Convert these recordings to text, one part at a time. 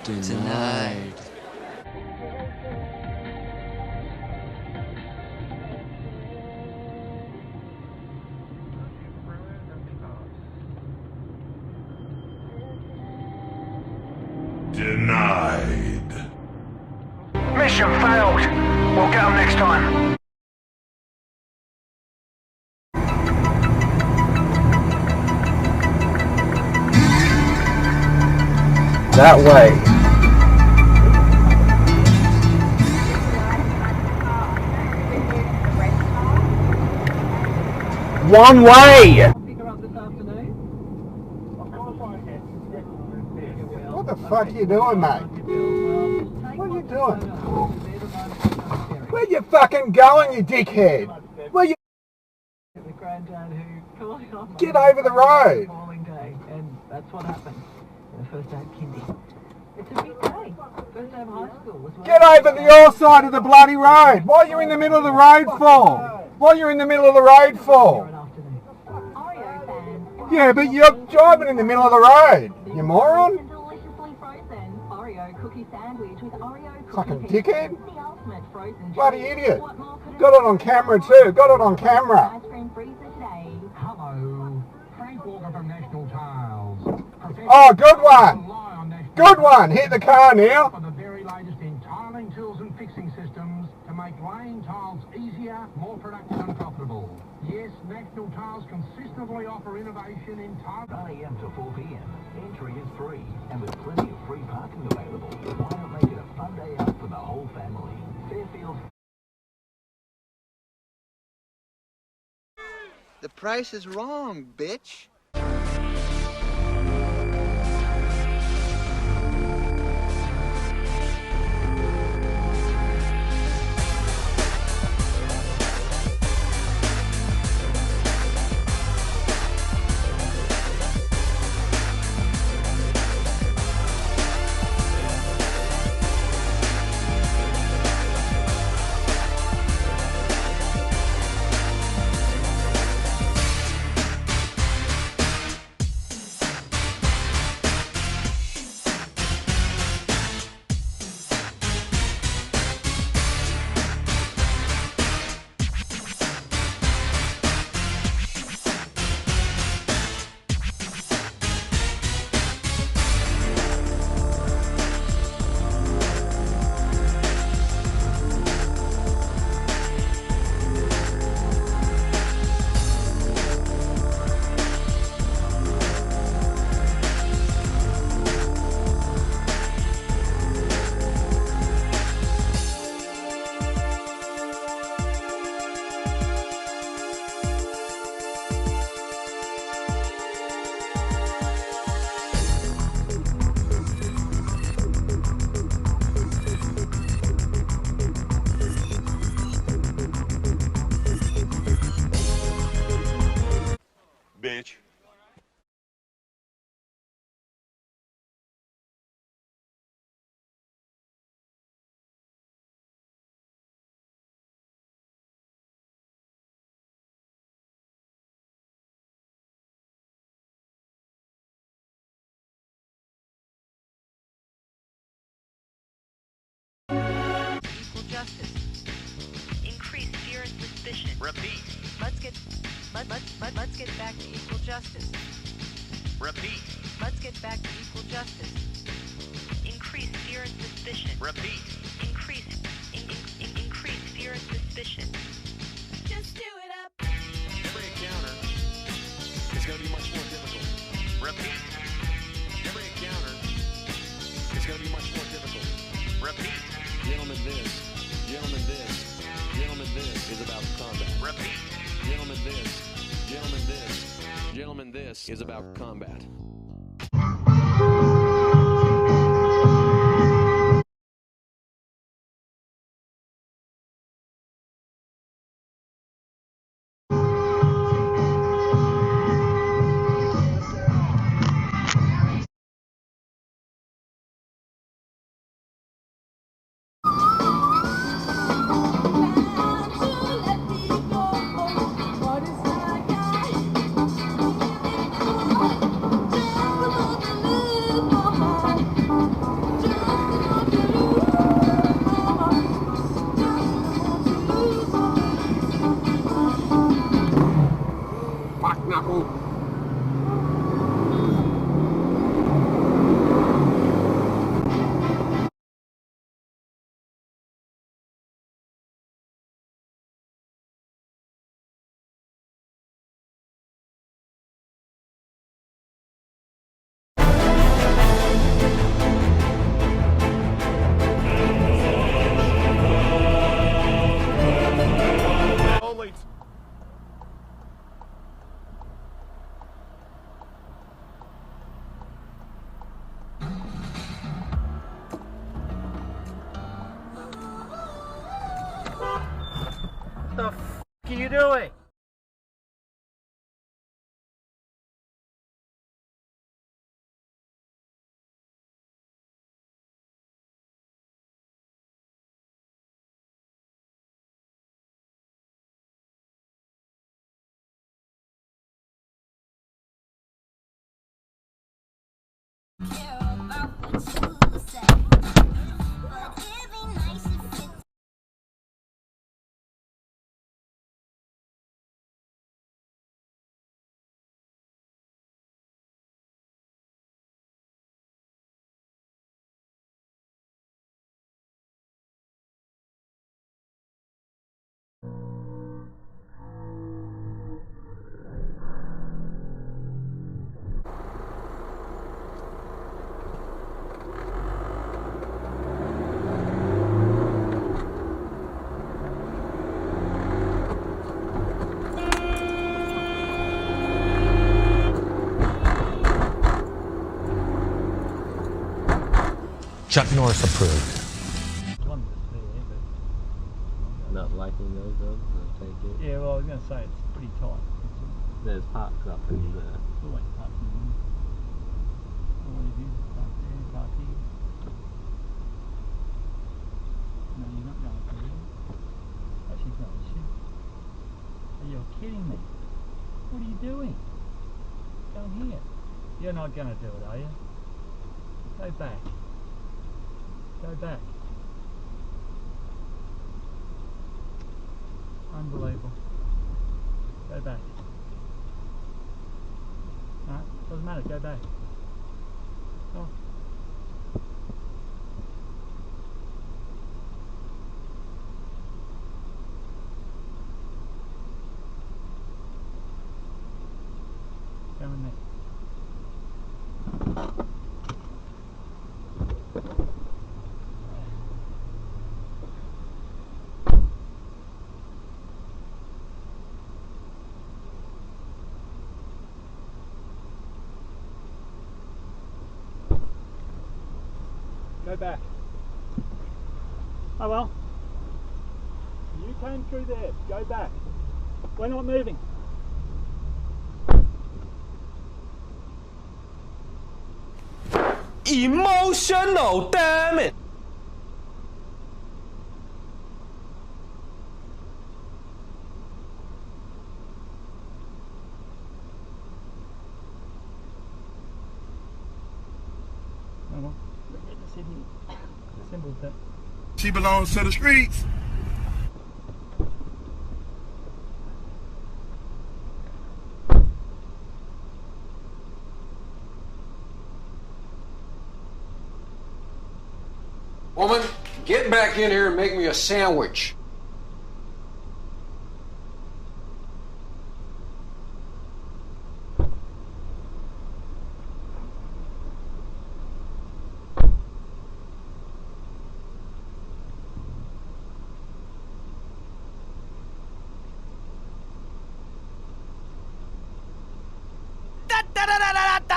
Denied. Denied. Mission failed. We'll get them next time. That way. One way! What the fuck are you doing, mate? What are you doing? Where you fucking going, you dickhead? Where you... Get over the road! And that's what happened. The first day of kindy. It's a big day. First day of high school. Get over to your side of the bloody road! What are you in the middle of the road for? What are you in the middle of the road for? Yeah, but you're driving in the middle of the road, you moron! Fucking dickhead! Bloody idiot! Got it on camera too, got it on camera! Hello, Frank Walker from National Tiles. Oh, good one! Good one! Hit the car now! For the very latest in tiling tools and fixing systems to make laying tiles easier, more productive and profitable. Yes, National Tiles consistently offer innovation in tile. 9 a.m. to 4 p.m. Entry is free, and with plenty of free parking available, why not make it a fun day out for the whole family? Fairfield. The price is wrong, bitch. Bitch. Equal justice. Increase fear and suspicion. Repeat. Let's get back to equal justice. Repeat. Let's get back to equal justice. Increase fear and suspicion. Repeat. Increase fear and suspicion. Just do it up. Every encounter is going to be much more difficult. Repeat. Every encounter is going to be much more difficult. Repeat. Gentlemen, this is about combat. Repeat. Gentlemen, this is about combat. Only. What the f*** are you doing? Chuck Norris approved. Not liking those dogs, I take it. Yeah, well, I was going to say it's pretty tight. There's parks up in there. It's always parking. Always is park there, park here. No, you're not going through here. Oh, she's going, is she? Are you kidding me? What are you doing? Go here. You're not going to do it, are you? Go back. Go back. Unbelievable. Go back. Alright, doesn't matter, go back. Oh. Go in there. Go back. Oh well. You came through there. Go back. We're not moving. Emotional, damn it! Oh well. The Sydney symbols that. She belongs to the streets. Woman, get back in here and make me a sandwich.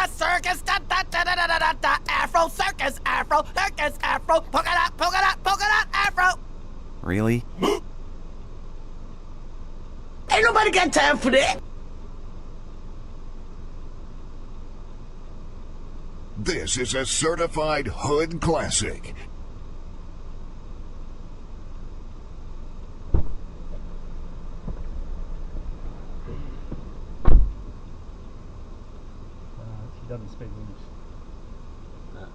Circus, Afro circus, Afro circus, Afro polka dot, Afro. Really? Ain't nobody got time for that. This is a certified hood classic. She doesn't speak English. No.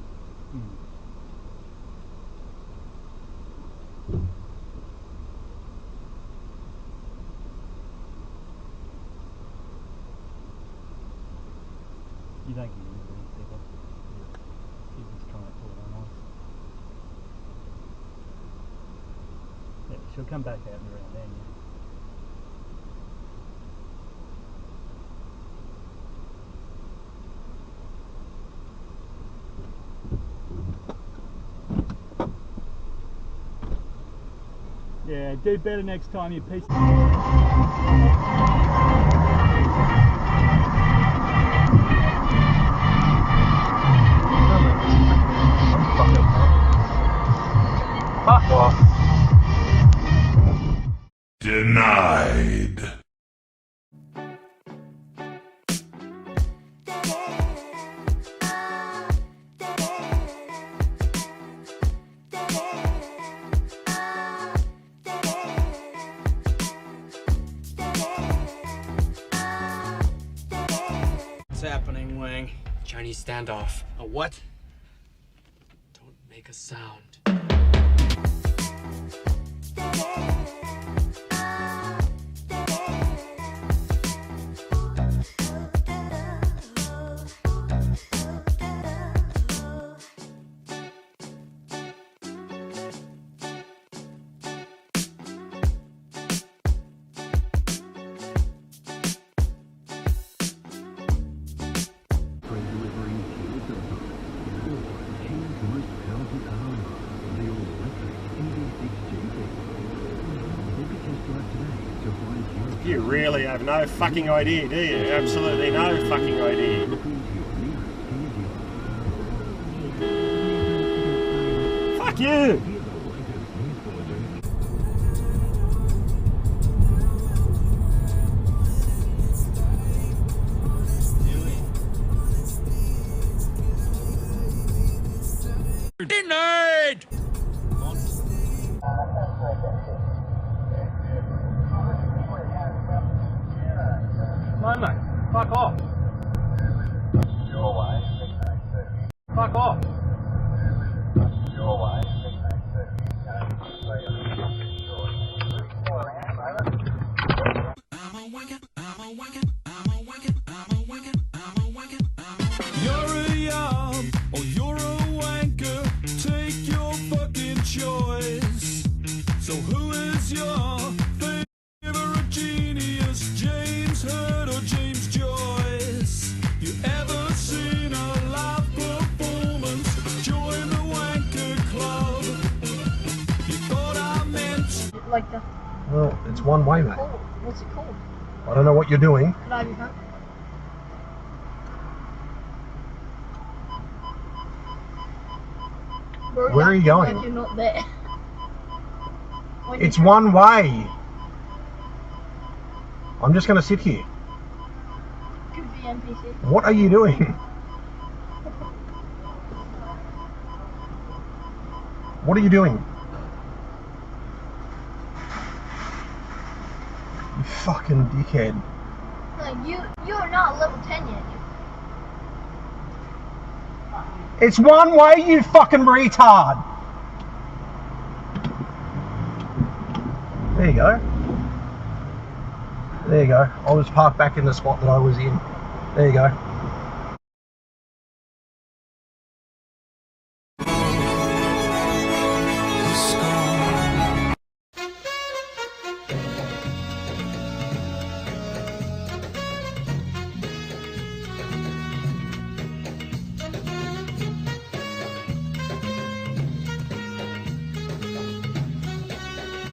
don't get into these people. She's just trying to pull it on us. Yeah, she'll come back out and around then. Yeah, do better next time, you piece of... Fuck off. Denied. What's happening, Wang? Chinese standoff. A what? Don't make a sound. You really have no fucking idea, do you? Absolutely no fucking idea. Fuck you! Denied! No, mate. Fuck off. Fuck off. You're a yob or you're a wanker. Take your fucking choice. So who is your favorite genius? James Hurd or James Joyce? You ever seen a live performance? Join the wanker club. You thought I meant Like the... Well, it's one way, mate. Cool. What's it called? I don't know what you're doing. Can I have your phone? Where are you going? Like you're not there. Like It's one way. I'm just going to sit here. Could be NPC. What are you doing? What are you doing? You fucking dickhead. Like you're not level 10 yet. It's one way, you fucking retard. There you go. There you go. I'll just park back in the spot that I was in. There you go.